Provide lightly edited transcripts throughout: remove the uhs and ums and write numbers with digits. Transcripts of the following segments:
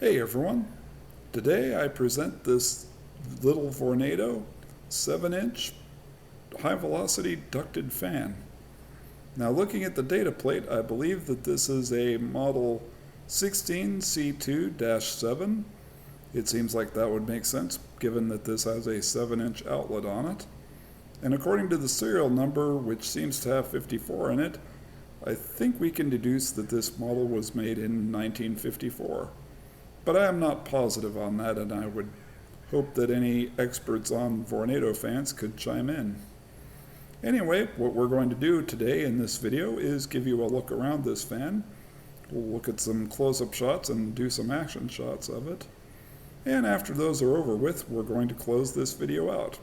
Hey everyone, today I present this little Vornado 7-inch high velocity ducted fan. Now looking at the data plate, I believe that this is a model 16C2-7. It seems like that would make sense given that this has a 7-inch outlet on it. And according to the serial number, which seems to have 54 in it, I think we can deduce that this model was made in 1954. But I am not positive on that, and I would hope that any experts on Vornado fans could chime in. Anyway, what we're going to do today in this video is give you a look around this fan. We'll look at some close-up shots and do some action shots of it. And after those are over with, we're going to close this video out.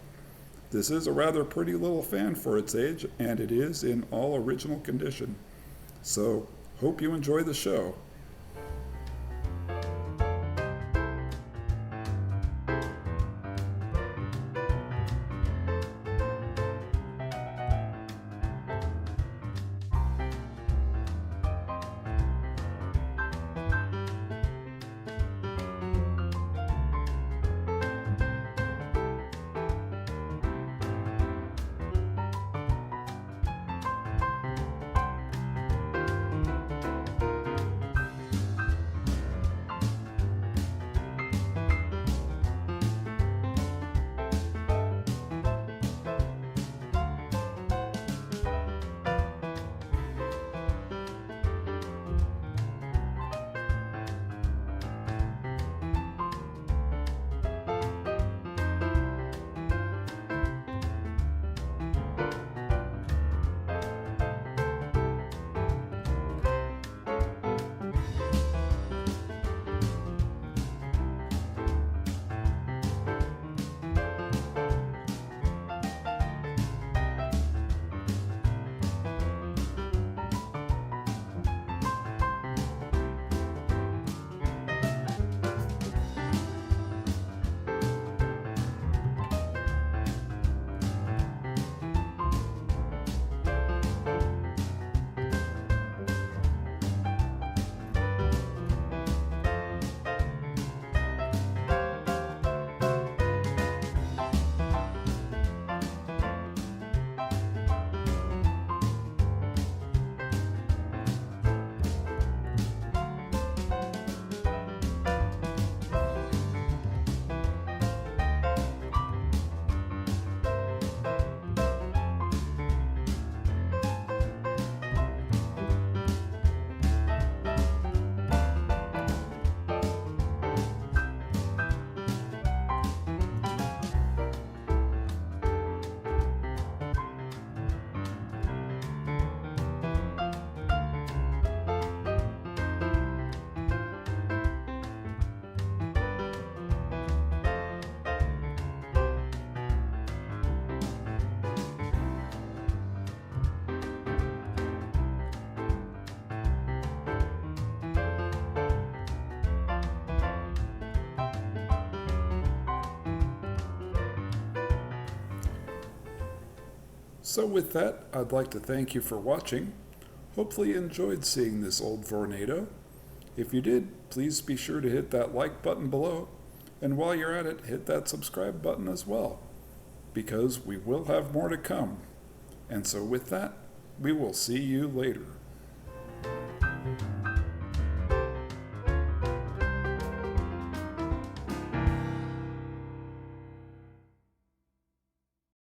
This is a rather pretty little fan for its age, and it is in all original condition. So, hope you enjoy the show. So with that, I'd like to thank you for watching. Hopefully you enjoyed seeing this old Vornado. If you did, please be sure to hit that like button below, and while you're at it, hit that subscribe button as well, because we will have more to come. And so with that, we will see you later.